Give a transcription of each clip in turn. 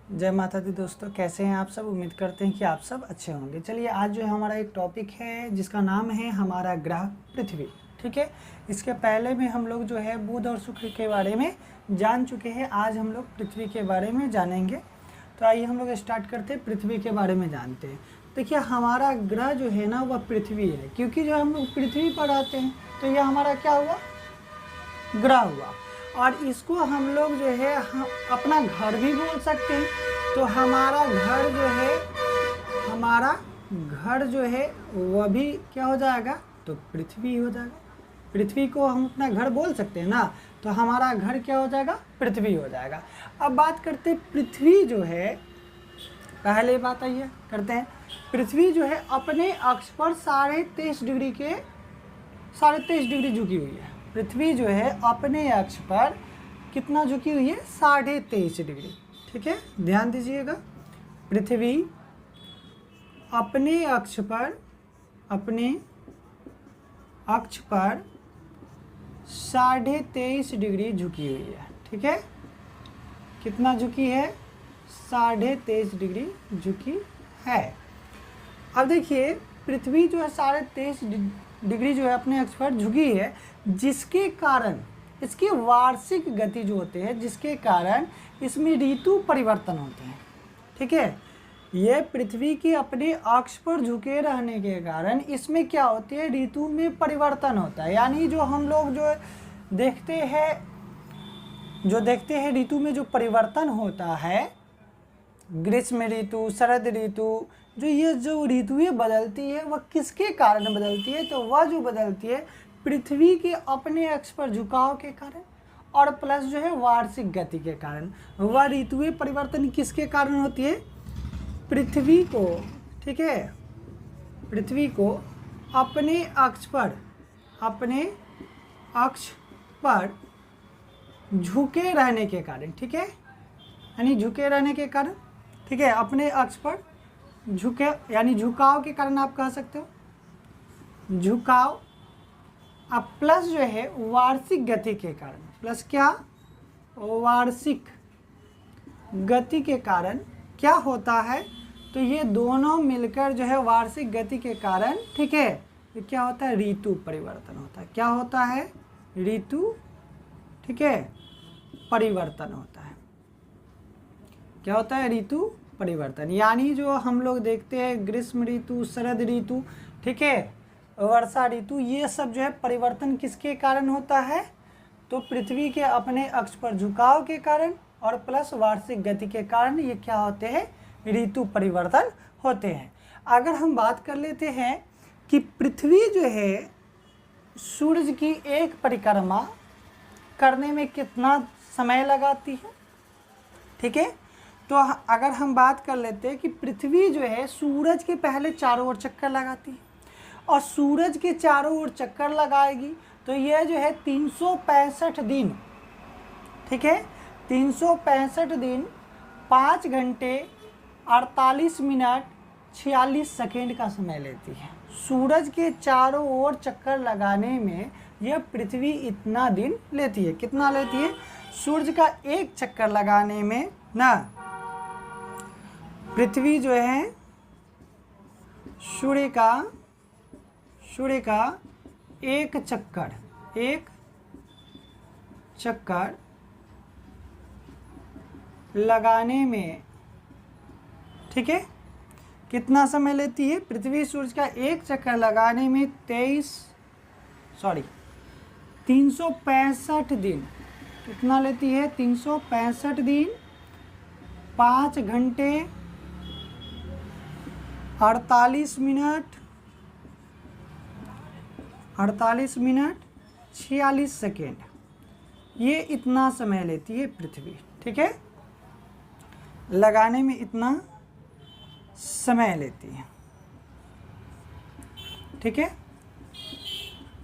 जय माता दी दोस्तों, कैसे हैं आप सब। उम्मीद करते हैं कि आप सब अच्छे होंगे। चलिए आज जो है हमारा एक टॉपिक है जिसका नाम है हमारा ग्रह पृथ्वी। ठीक है, इसके पहले में हम लोग जो है बुध और शुक्र के बारे में जान चुके हैं। आज हम लोग पृथ्वी के बारे में जानेंगे। तो आइए हम लोग स्टार्ट करते हैं, पृथ्वी के बारे में जानते हैं। देखिए हमारा ग्रह जो है ना वह पृथ्वी है, क्योंकि जो हम लोग पृथ्वी पर आते हैं तो यह हमारा क्या हुआ, ग्रह हुआ। और इसको हम लोग जो है हम अपना घर भी बोल सकते हैं। तो हमारा घर जो है वह भी क्या हो जाएगा, तो पृथ्वी हो जाएगा। पृथ्वी को हम अपना घर बोल सकते हैं ना, तो हमारा घर क्या हो जाएगा, पृथ्वी हो जाएगा। अब बात करते हैं पृथ्वी जो है, पहले बात आइए करते हैं। पृथ्वी जो है अपने अक्ष पर 23.5 डिग्री झुकी हुई है। पृथ्वी जो है अपने अक्ष पर कितना झुकी हुई है, 23.5 डिग्री। ठीक है, ध्यान दीजिएगा। पृथ्वी अपने अक्ष पर 23.5 डिग्री झुकी हुई है। ठीक है, कितना झुकी है, 23.5 डिग्री झुकी है। अब देखिए पृथ्वी जो है 23.5 डिग्री जो है अपने अक्ष पर झुकी है, जिसके कारण इसकी वार्षिक गति जो होते हैं, जिसके कारण इसमें ऋतु परिवर्तन होते हैं। ठीक है, ये पृथ्वी के अपने अक्ष पर झुके रहने के कारण इसमें क्या होती है, ऋतु में परिवर्तन होता है। यानी जो हम लोग जो देखते हैं ऋतु में जो परिवर्तन होता है, ग्रीष्म ऋतु, शरद ऋतु, ये जो ऋतुएं बदलती है वह किसके कारण बदलती है, तो वह जो बदलती है पृथ्वी के अपने अक्ष पर झुकाव के कारण और प्लस जो है वार्षिक गति के कारण। वह ऋतुएं परिवर्तन किसके कारण होती है, पृथ्वी को। ठीक है, पृथ्वी को अपने अक्ष पर झुके रहने के कारण। ठीक है, यानी झुके रहने के कारण। ठीक है, अपने अक्ष पर झुके यानी झुकाव के कारण आप कह सकते हो, झुकाव। अब प्लस जो है वार्षिक गति के कारण, प्लस क्या, वार्षिक गति के कारण क्या होता है, तो ये दोनों मिलकर जो है वार्षिक गति के कारण, ठीक है, ये क्या होता है, ऋतु परिवर्तन होता है। क्या होता है, ऋतु, ठीक है, परिवर्तन होता है। क्या होता है, ऋतु परिवर्तन। यानी जो हम लोग देखते हैं ग्रीष्म ऋतु, शरद ऋतु, ठीक है, वर्षा ऋतु, ये सब जो है परिवर्तन किसके कारण होता है, तो पृथ्वी के अपने अक्ष पर झुकाव के कारण और प्लस वार्षिक गति के कारण ये क्या होते हैं, ऋतु परिवर्तन होते हैं। अगर हम बात कर लेते हैं कि पृथ्वी जो है सूरज की एक परिक्रमा करने में कितना समय लगाती है। ठीक है, तो अगर हम बात कर लेते हैं कि पृथ्वी जो है सूरज के पहले चारों ओर चक्कर लगाती है और सूरज के चारों ओर चक्कर लगाएगी, तो यह जो है 365 दिन, ठीक है, 365 दिन 5 घंटे 48 मिनट 46 सेकेंड का समय लेती है। सूरज के चारों ओर चक्कर लगाने में यह पृथ्वी इतना दिन लेती है। कितना लेती है, सूरज का एक चक्कर लगाने में ना पृथ्वी जो है सूर्य का एक चक्कर लगाने में, ठीक है, कितना समय लेती है, पृथ्वी सूरज का एक चक्कर लगाने में 365 दिन कितना लेती है, 365 दिन 5 घंटे 48 मिनट 46 सेकेंड, ये इतना समय लेती है पृथ्वी। ठीक है, लगाने में इतना समय लेती है। ठीक है,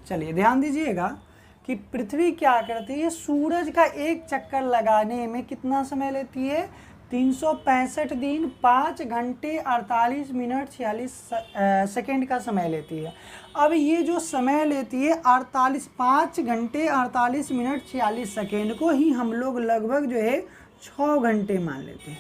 चलिए ध्यान दीजिएगा कि पृथ्वी क्या करती है, सूरज का एक चक्कर लगाने में कितना समय लेती है, 365 दिन 5 घंटे 48 मिनट 46 सेकेंड का समय लेती है। अब ये जो समय लेती है 5 घंटे 48 मिनट 46 सेकेंड को ही हम लोग लगभग जो है 6 घंटे मान लेते हैं।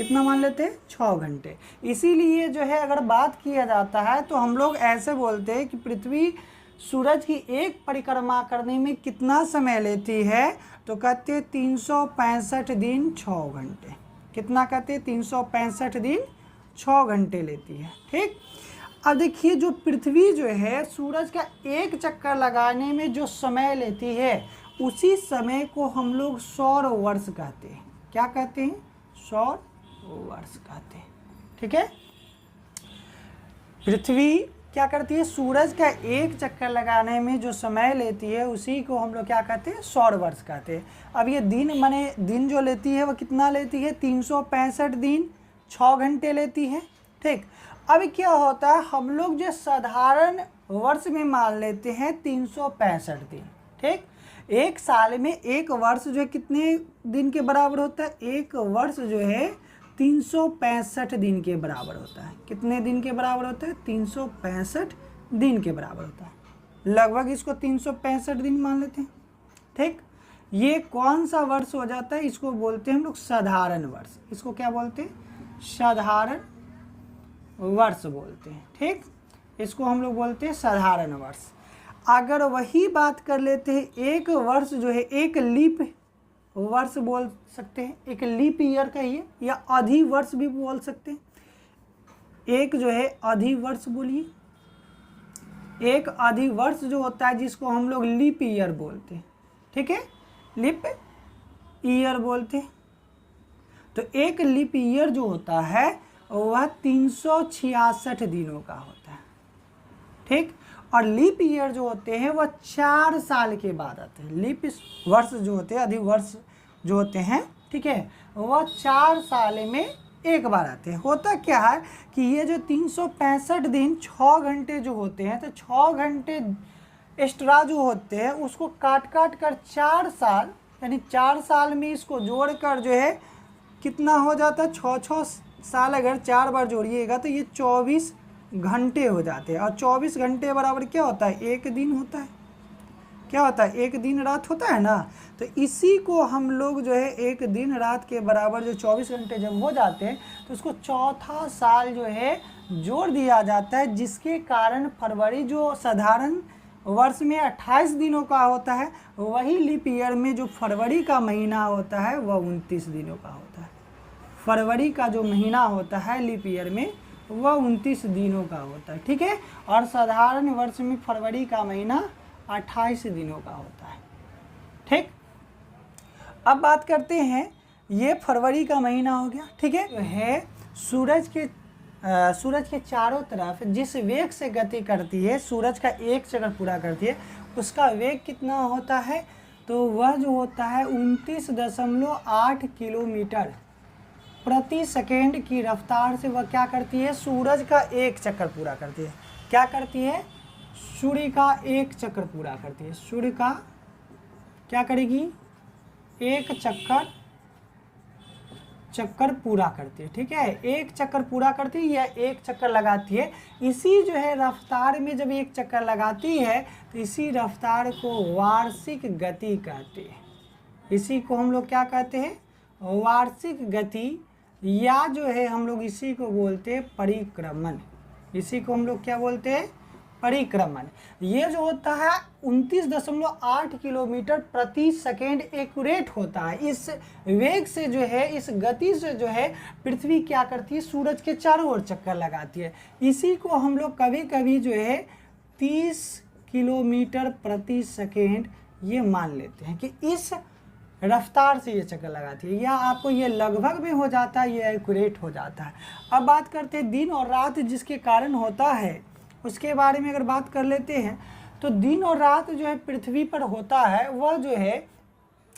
कितना मान लेते हैं, 6 घंटे। इसीलिए जो है अगर बात किया जाता है तो हम लोग ऐसे बोलते हैं कि पृथ्वी सूरज की एक परिक्रमा करने में कितना समय लेती है, तो कहते हैं 365 दिन 6 घंटे। कितना कहते हैं, 365 दिन 6 घंटे लेती है। ठीक, अब देखिए जो पृथ्वी जो है सूरज का एक चक्कर लगाने में जो समय लेती है उसी समय को हम लोग सौर वर्ष कहते हैं। क्या कहते हैं, सौर वर्ष कहते हैं। ठीक है, पृथ्वी क्या करती है, सूरज का एक चक्कर लगाने में जो समय लेती है उसी को हम लोग क्या कहते हैं, सौर वर्ष कहते हैं। अब ये दिन माने दिन जो लेती है वो कितना लेती है, 365 दिन 6 घंटे लेती है। ठीक, अब क्या होता है, हम लोग जो साधारण वर्ष में मान लेते हैं 365 दिन। ठीक, एक साल में एक वर्ष जो है कितने दिन के बराबर होता है, एक वर्ष जो है 365 दिन के बराबर होता है। कितने दिन के बराबर होता है, 365 दिन के बराबर होता है। लगभग इसको 365 दिन मान लेते हैं। ठीक, ये कौन सा वर्ष हो जाता है, इसको बोलते हैं हम लोग साधारण वर्ष। इसको क्या बोलते हैं, साधारण वर्ष बोलते हैं। ठीक, इसको हम लोग बोलते हैं साधारण वर्ष। अगर वही बात कर लेते हैं, एक वर्ष जो है एक लीप वर्ष बोल सकते हैं, एक लीप ईयर कहिए, या अधि वर्ष भी बोल सकते हैं। एक जो है अधि वर्ष बोलिए, एक अधि वर्ष जो होता है जिसको हम लोग लीप ईयर बोलते हैं। ठीक है, लीप ईयर बोलते हैं। तो एक लीप ईयर जो होता है वह 366 दिनों का होता है। ठीक, और लीप ईयर जो होते हैं वह 4 साल के बाद आते हैं। लीप वर्ष जो होते हैं, अधि वर्ष जो होते हैं, ठीक है, वह 4 साल में एक बार आते हैं। होता क्या है कि ये जो 365 दिन 6 घंटे जो होते हैं, तो 6 घंटे एक्स्ट्रा जो होते हैं उसको काट काट कर 4 साल, यानी 4 साल में इसको जोड़कर जो है कितना हो जाता है, 6 साल अगर 4 बार जोड़िएगा तो ये 24 घंटे हो जाते हैं। और 24 घंटे बराबर क्या होता है, एक दिन होता है। क्या होता है, एक दिन रात होता है ना। तो इसी को हम लोग जो है एक दिन रात के बराबर जो 24 घंटे जब हो जाते हैं तो उसको चौथा साल जो है जोड़ दिया जाता है, जिसके कारण फरवरी जो साधारण वर्ष में 28 दिनों का होता है, वही लीप ईयर में जो फरवरी का महीना होता है वह 29 दिनों का होता है। फरवरी का जो महीना होता है लीप ईयर में वह 29 दिनों का होता है। ठीक है, और साधारण वर्ष में फरवरी का महीना 28 दिनों का होता है। ठीक, अब बात करते हैं, ये फरवरी का महीना हो गया। ठीक है, सूरज के चारों तरफ जिस वेग से गति करती है, सूरज का एक चक्कर पूरा करती है, उसका वेग कितना होता है, तो वह जो होता है 29.8 किलोमीटर प्रति सेकेंड की रफ्तार से वह क्या करती है, सूरज का एक चक्कर पूरा करती है। क्या करती है, सूर्य का एक चक्कर पूरा करती है। सूर्य का क्या करेगी, एक चक्कर पूरा करती है। ठीक है, एक चक्कर पूरा करती है या एक चक्कर लगाती है। इसी जो है रफ्तार में जब एक चक्कर लगाती है तो इसी रफ्तार को वार्षिक गति कहते हैं। इसी को हम लोग क्या कहते हैं, वार्षिक गति, या जो है हम लोग इसी को बोलते हैं परिक्रमण। इसी को हम लोग क्या बोलते हैं, परिक्रमण। ये जो होता है 29.8 किलोमीटर प्रति सेकेंड एक्यूरेट होता है। इस वेग से जो है, इस गति से जो है पृथ्वी क्या करती है, सूरज के चारों ओर चक्कर लगाती है। इसी को हम लोग कभी कभी जो है 30 किलोमीटर प्रति सेकेंड ये मान लेते हैं कि इस रफ्तार से ये चक्कर लगाती है, या आपको ये लगभग में हो जाता है, ये एक्यूरेट हो जाता है। अब बात करते हैं दिन और रात जिसके कारण होता है, उसके बारे में अगर बात कर लेते हैं तो दिन और रात जो है पृथ्वी पर होता है वह जो है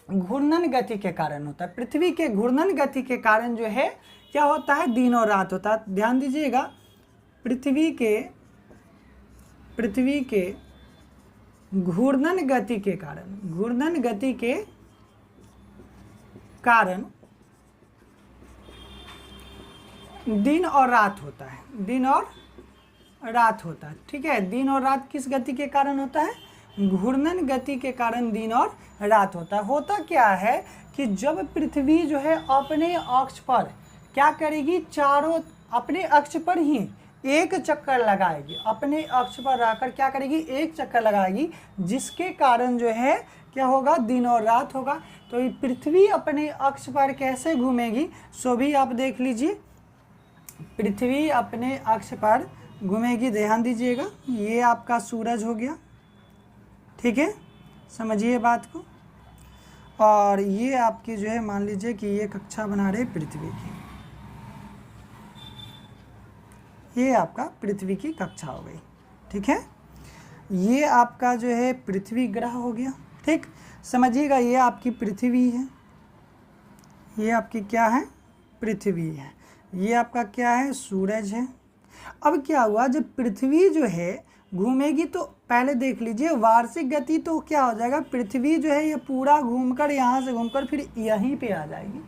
घूर्णन गति के कारण होता है। पृथ्वी के घूर्णन गति के कारण जो है क्या होता है, दिन और रात होता है। ध्यान दीजिएगा, पृथ्वी के घूर्णन गति के कारण दिन और रात होता है। दिन और रात होता है। ठीक है, दिन और रात किस गति के कारण होता है, घूर्णन गति के कारण दिन और रात होता है। होता क्या है कि जब पृथ्वी जो है अपने अक्ष पर क्या करेगी, चारों अपने अक्ष पर ही एक चक्कर लगाएगी, अपने अक्ष पर रहकर क्या करेगी, एक चक्कर लगाएगी, जिसके कारण जो है क्या होगा, दिन और रात होगा। तो ये पृथ्वी अपने अक्ष पर कैसे घूमेगी, सो भी आप देख लीजिए। पृथ्वी अपने अक्ष पर घूमेगी, ध्यान दीजिएगा। ये आपका सूरज हो गया, ठीक है, समझिए बात को। और ये आपकी जो है मान लीजिए कि ये कक्षा बना रहे पृथ्वी की, ये आपका पृथ्वी की कक्षा हो गई, ठीक है। ये आपका जो है पृथ्वी ग्रह हो गया, ठीक, समझिएगा। ये आपकी पृथ्वी है, ये आपकी क्या है, पृथ्वी है। ये आपका क्या है, सूरज है। अब क्या हुआ, जब पृथ्वी जो है घूमेगी तो पहले देख लीजिए वार्षिक गति तो क्या हो जाएगा, पृथ्वी जो है ये पूरा घूमकर यहाँ से घूमकर फिर यहीं पे आ जाएगी,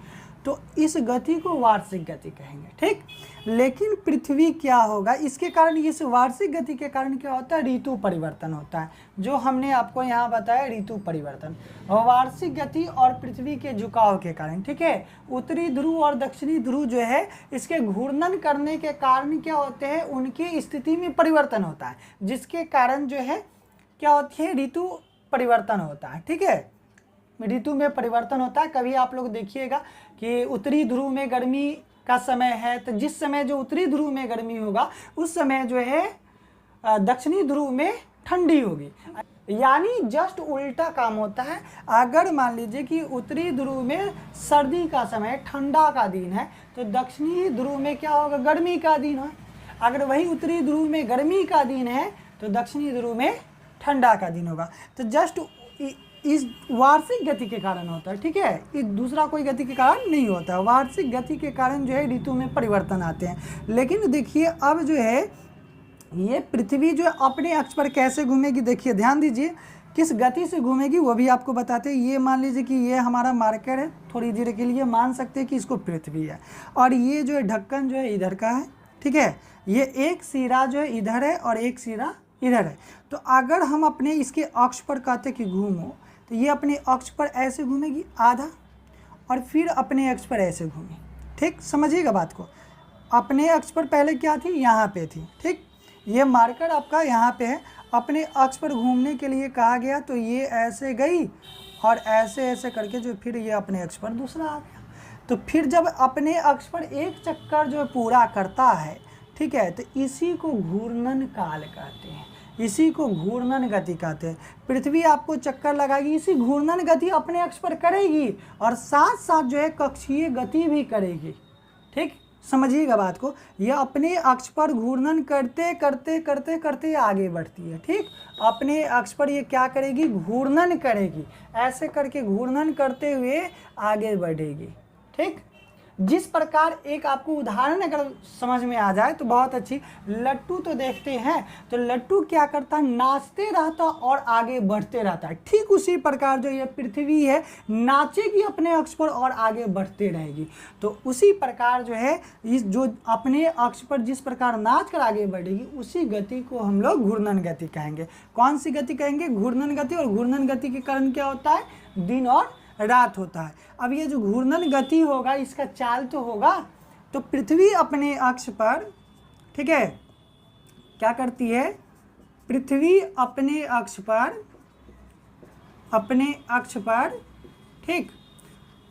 तो इस गति को वार्षिक गति कहेंगे, ठीक। लेकिन पृथ्वी क्या होगा, इसके कारण, इस वार्षिक गति के कारण क्या होता है, ऋतु परिवर्तन होता है, जो हमने आपको यहाँ बताया ऋतु परिवर्तन। और वार्षिक गति और पृथ्वी के झुकाव के कारण, ठीक है, उत्तरी ध्रुव और दक्षिणी ध्रुव जो है इसके घूर्णन करने के कारण क्या होते हैं, उनकी स्थिति में परिवर्तन होता है, जिसके कारण जो है क्या होती है, ऋतु परिवर्तन होता है, ठीक है। ऋतु में परिवर्तन होता है। कभी आप लोग देखिएगा कि उत्तरी ध्रुव में गर्मी का समय है, तो जिस समय जो उत्तरी ध्रुव में गर्मी होगा उस समय जो है दक्षिणी ध्रुव में ठंडी होगी, यानी जस्ट उल्टा काम होता है। अगर मान लीजिए कि उत्तरी ध्रुव में सर्दी का समय, ठंडा का दिन है, तो दक्षिणी ध्रुव में क्या होगा, गर्मी का दिन है। अगर वही उत्तरी ध्रुव में गर्मी का दिन है तो दक्षिणी ध्रुव में ठंडा का दिन होगा। तो जस्ट इस वार्षिक गति के कारण होता है, ठीक है, ये दूसरा कोई गति के कारण नहीं होता है। वार्षिक गति के कारण जो है ऋतु में परिवर्तन आते हैं। लेकिन देखिए अब जो है ये पृथ्वी जो है अपने अक्ष पर कैसे घूमेगी, देखिए ध्यान दीजिए, किस गति से घूमेगी वो भी आपको बताते हैं। ये मान लीजिए कि ये हमारा मार्कर है, थोड़ी देर के लिए मान सकते हैं कि इसको पृथ्वी है, और ये जो है ढक्कन जो है इधर का है, ठीक है। ये एक सिरा जो है इधर है और एक सिरा इधर है। तो अगर हम अपने इसके अक्ष पर कहते कि घूमो, तो ये अपने अक्ष पर ऐसे घूमेगी आधा, और फिर अपने अक्ष पर ऐसे घूमेगी, ठीक, समझिएगा बात को। अपने अक्ष पर पहले क्या थी, यहाँ पे थी, ठीक, ये मार्कर आपका यहाँ पे है। अपने अक्ष पर घूमने के लिए कहा गया तो ये ऐसे गई और ऐसे ऐसे करके जो फिर ये अपने अक्ष पर दूसरा आ गया। तो फिर जब अपने अक्ष पर एक चक्कर जो पूरा करता है, ठीक है, तो इसी को घूर्णन काल कहते हैं, इसी को घूर्णन गति कहते हैं। पृथ्वी आपको चक्कर लगाएगी, इसी घूर्णन गति अपने अक्ष पर करेगी और साथ साथ जो है कक्षीय गति भी करेगी, ठीक, समझिएगा बात को। ये अपने अक्ष पर घूर्णन करते करते करते करते आगे बढ़ती है, ठीक। अपने अक्ष पर ये क्या करेगी, घूर्णन करेगी, ऐसे करके घूर्णन करते हुए आगे बढ़ेगी, ठीक। जिस प्रकार एक आपको उदाहरण अगर समझ में आ जाए तो बहुत अच्छी, लट्टू तो देखते हैं, तो लट्टू क्या करता है, नाचते रहता और आगे बढ़ते रहता है। ठीक उसी प्रकार जो ये पृथ्वी है नाचेगी अपने अक्ष पर और आगे बढ़ते रहेगी। तो उसी प्रकार जो है इस जो अपने अक्ष पर जिस प्रकार नाच कर आगे बढ़ेगी, उसी गति को हम लोग घूर्णन गति कहेंगे। कौन सी गति कहेंगे, घूर्णन गति। और घूर्णन गति के कारण क्या होता है, दिन और रात होता है। अब ये जो घूर्णन गति होगा इसका चाल तो होगा, तो पृथ्वी अपने अक्ष पर, ठीक है, क्या करती है, पृथ्वी अपने अक्ष पर, अपने अक्ष पर, ठीक,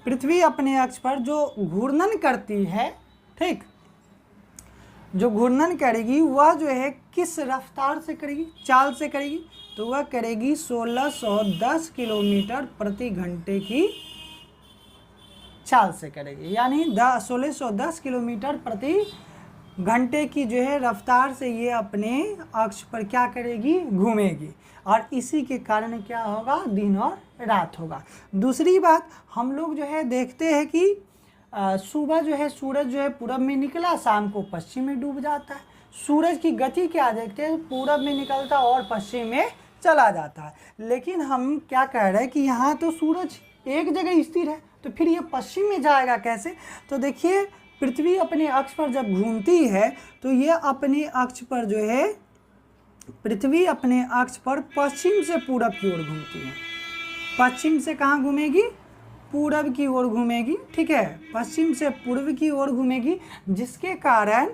पृथ्वी अपने अक्ष पर जो घूर्णन करती है, ठीक, जो घूर्णन करेगी वह जो है किस रफ्तार से करेगी, चाल से करेगी, तो वह करेगी 1610 किलोमीटर प्रति घंटे की चाल से करेगी, यानी 1610 किलोमीटर प्रति घंटे की जो है रफ्तार से ये अपने अक्ष पर क्या करेगी, घूमेगी। और इसी के कारण क्या होगा, दिन और रात होगा। दूसरी बात, हम लोग जो है देखते हैं कि सुबह जो है सूरज जो है पूरब में निकला, शाम को पश्चिम में डूब जाता है। सूरज की गति क्या देखते हैं, पूरब में निकलता और पश्चिम में चला जाता है। लेकिन हम क्या कह रहे हैं कि यहाँ तो सूरज एक जगह स्थिर है, तो फिर ये पश्चिम में जाएगा कैसे। तो देखिए पृथ्वी अपने अक्ष पर जब घूमती है तो ये अपने अक्ष पर जो है, पृथ्वी अपने अक्ष पर पश्चिम से पूरब की ओर घूमती है। पश्चिम से कहाँ घूमेगी, पूरब की ओर घूमेगी, ठीक है, पश्चिम से पूर्व की ओर घूमेगी, जिसके कारण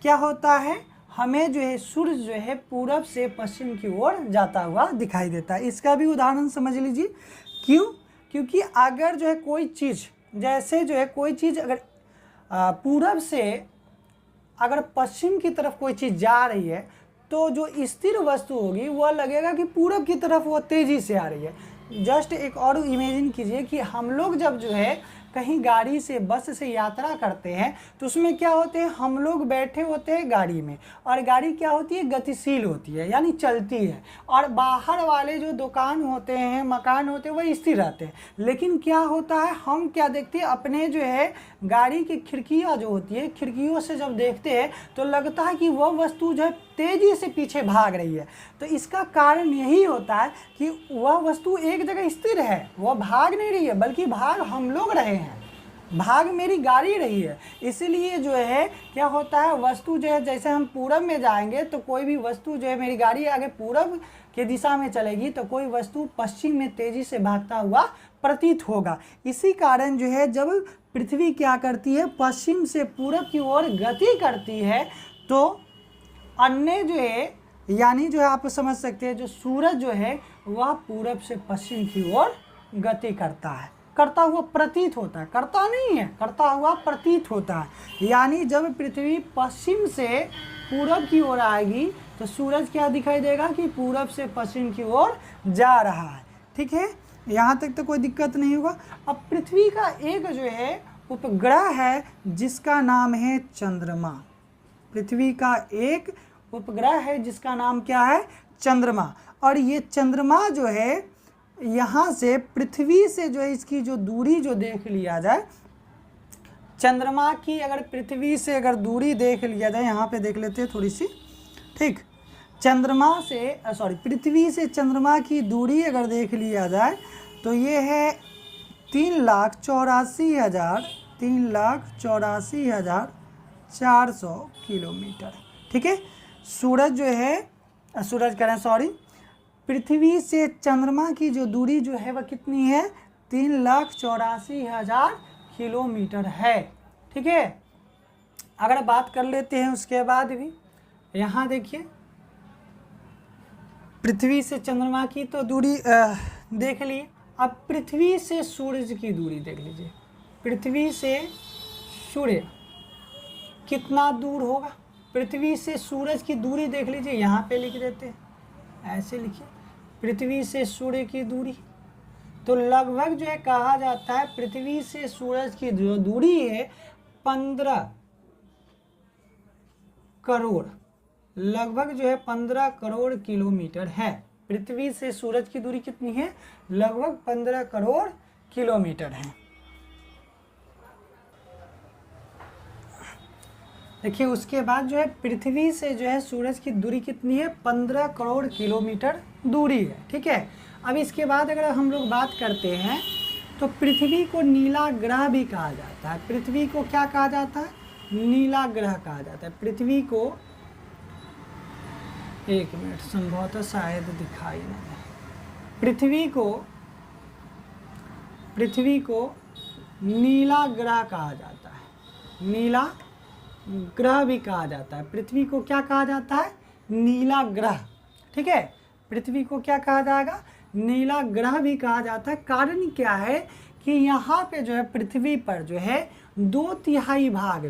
क्या होता है, हमें जो है सूर्य जो है पूरब से पश्चिम की ओर जाता हुआ दिखाई देता है। इसका भी उदाहरण समझ लीजिए। क्यों? क्योंकि अगर जो है कोई चीज़, जैसे जो है कोई चीज़ अगर पूरब से अगर पश्चिम की तरफ कोई चीज़ जा रही है, तो जो स्थिर वस्तु होगी वह लगेगा कि पूरब की तरफ वो तेज़ी से आ रही है। जस्ट एक और इमेजिन कीजिए कि हम लोग जब जो है कहीं गाड़ी से, बस से यात्रा करते हैं, तो उसमें क्या होते हैं, हम लोग बैठे होते हैं गाड़ी में, और गाड़ी क्या होती है, गतिशील होती है, यानी चलती है, और बाहर वाले जो दुकान होते हैं, मकान होते हैं, वह स्थिर रहते हैं। लेकिन क्या होता है, हम क्या देखते हैं, अपने जो है गाड़ी की खिड़कियाँ जो होती है, खिड़कियों से जब देखते हैं तो लगता है कि वह वस्तु जो है तेज़ी से पीछे भाग रही है। तो इसका कारण यही होता है कि वह वस्तु एक जगह स्थिर है, वह भाग नहीं रही है, बल्कि भाग हम लोग रहे हैं, भाग मेरी गाड़ी रही है। इसीलिए जो है क्या होता है, वस्तु जो है, जैसे हम पूरब में जाएंगे तो कोई भी वस्तु जो है, मेरी गाड़ी आगे पूरब के दिशा में चलेगी तो कोई वस्तु पश्चिम में तेज़ी से भागता हुआ प्रतीत होगा। इसी कारण जो है जब पृथ्वी क्या करती है, पश्चिम से पूरब की ओर गति करती है, तो अन्य जो है, यानी जो है आप समझ सकते हैं, जो सूरज जो है वह पूरब से पश्चिम की ओर गति करता है, करता हुआ प्रतीत होता है, करता नहीं है, करता हुआ प्रतीत होता है। यानी जब पृथ्वी पश्चिम से पूरब की ओर आएगी तो सूरज क्या दिखाई देगा कि पूरब से पश्चिम की ओर जा रहा है। ठीक है, यहाँ तक तो कोई दिक्कत नहीं होगा। अब पृथ्वी का एक जो है उपग्रह है जिसका नाम है चंद्रमा। पृथ्वी का एक उपग्रह है जिसका नाम क्या है, चंद्रमा। और ये चंद्रमा जो है, यहाँ से पृथ्वी से जो है इसकी जो दूरी जो देख लिया जाए, चंद्रमा की अगर पृथ्वी से अगर दूरी देख लिया जाए, यहाँ पे देख लेते हैं थोड़ी सी, ठीक, चंद्रमा से पृथ्वी से चंद्रमा की दूरी अगर देख लिया जाए तो ये है 3,84,400 किलोमीटर। ठीक है, सूरज जो है, पृथ्वी से चंद्रमा की जो दूरी जो है वह कितनी है, 3,84,000 किलोमीटर है। ठीक है, अगर बात कर लेते हैं उसके बाद भी, यहाँ देखिए पृथ्वी से चंद्रमा की तो दूरी देख लिए। अब पृथ्वी से सूरज की दूरी देख लीजिए। पृथ्वी से सूर्य कितना दूर होगा, पृथ्वी से सूरज की दूरी देख लीजिए, यहाँ पे लिख देते हैं, ऐसे लिखिए, पृथ्वी से सूर्य की दूरी, तो लगभग जो है कहा जाता है पृथ्वी से सूरज की जो दूरी है 15 करोड़, लगभग जो है 15 करोड़ किलोमीटर है। पृथ्वी से सूरज की दूरी कितनी है, लगभग 15 करोड़ किलोमीटर है। देखिए उसके बाद जो है पृथ्वी से जो है सूरज की दूरी कितनी है, 15 करोड़ किलोमीटर दूरी है। ठीक है, अब इसके बाद अगर हम लोग बात करते हैं तो पृथ्वी को नीला ग्रह भी कहा जाता है। पृथ्वी को क्या कहा जाता है, नीला ग्रह कहा जाता है। पृथ्वी को, एक मिनट, संभवतः शायद दिखाई ना दे, पृथ्वी को नीला ग्रह कहा जाता है, नीला ग्रह भी कहा जाता है। पृथ्वी को क्या कहा जाता है, नीला ग्रह। ठीक है, पृथ्वी को क्या कहा जाएगा, नीला ग्रह भी कहा जाता है। कारण क्या है कि यहाँ पे जो है पृथ्वी पर जो है 2/3 भाग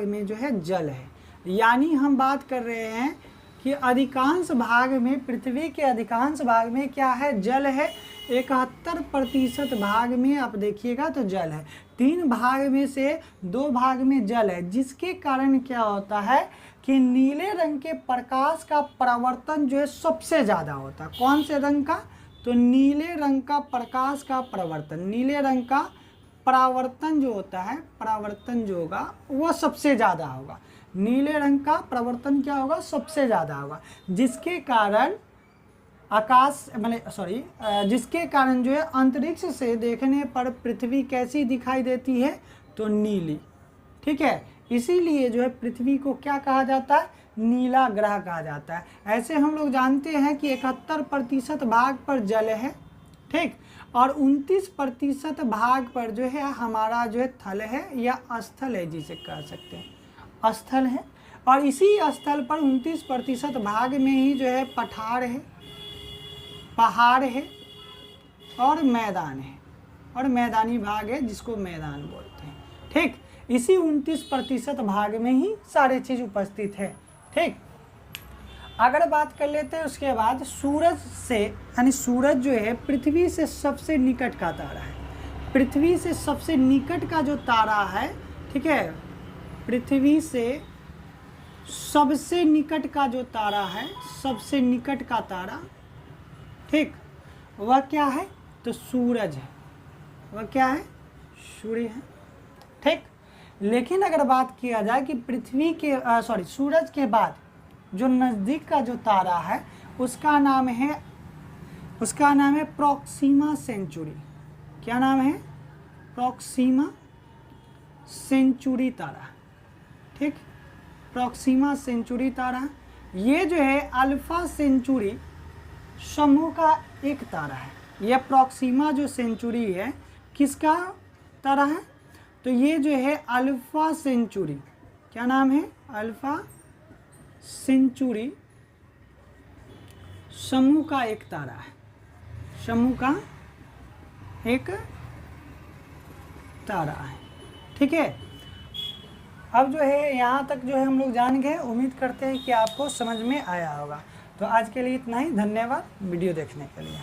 में जो है जल है। यानी हम बात कर रहे हैं कि अधिकांश भाग में, पृथ्वी के अधिकांश भाग में क्या है, जल है। 71% भाग में आप देखिएगा तो जल है। 3 भाग में से 2 भाग में जल है, जिसके कारण क्या होता है कि नीले रंग के प्रकाश का परावर्तन जो है सबसे ज़्यादा होता है। कौन से रंग का, तो नीले रंग का प्रकाश का परावर्तन, नीले रंग का परावर्तन जो होता है, परावर्तन जो होगा वो सबसे ज़्यादा होगा। नीले रंग का परावर्तन क्या होगा, सबसे ज़्यादा होगा, जिसके कारण जिसके कारण जो है अंतरिक्ष से देखने पर पृथ्वी कैसी दिखाई देती है, तो नीली। ठीक है, इसीलिए जो है पृथ्वी को क्या कहा जाता है, नीला ग्रह कहा जाता है। ऐसे हम लोग जानते हैं कि 71% भाग पर जल है, ठीक। और 29% भाग पर जो है हमारा जो है थल है या स्थल है, जिसे कह सकते हैं स्थल है। और इसी स्थल पर 29% भाग में ही जो है पठार है, पहाड़ है और मैदान है, और मैदानी भाग है जिसको मैदान बोलते हैं। ठीक, इसी 29% भाग में ही सारे चीज़ उपस्थित है। ठीक, अगर बात कर लेते हैं उसके बाद सूरज से, यानी सूरज जो है पृथ्वी से सबसे निकट का तारा है। पृथ्वी से सबसे निकट का जो तारा है, ठीक है, पृथ्वी से सबसे निकट का जो तारा है, सबसे निकट का तारा, ठीक, वह क्या है? तो सूरज है। वह क्या है? सूर्य है। ठीक, लेकिन अगर बात किया जाए कि पृथ्वी के सूरज के बाद जो नज़दीक का जो तारा है उसका नाम है प्रॉक्सिमा सेंचुरी। क्या नाम है? प्रॉक्सिमा सेंचुरी तारा। ठीक, प्रॉक्सिमा सेंचुरी तारा, ये जो है अल्फा सेंचुरी समूह का एक तारा है। यह प्रॉक्सिमा जो सेंचुरी है किसका तारा है? तो ये जो है अल्फा सेंचुरी, क्या नाम है? अल्फा सेंचुरी समूह का एक तारा है, समूह का एक तारा है। ठीक है, अब जो है यहाँ तक जो है हम लोग जान गए। उम्मीद करते हैं कि आपको समझ में आया होगा। तो आज के लिए इतना ही। धन्यवाद वीडियो देखने के लिए।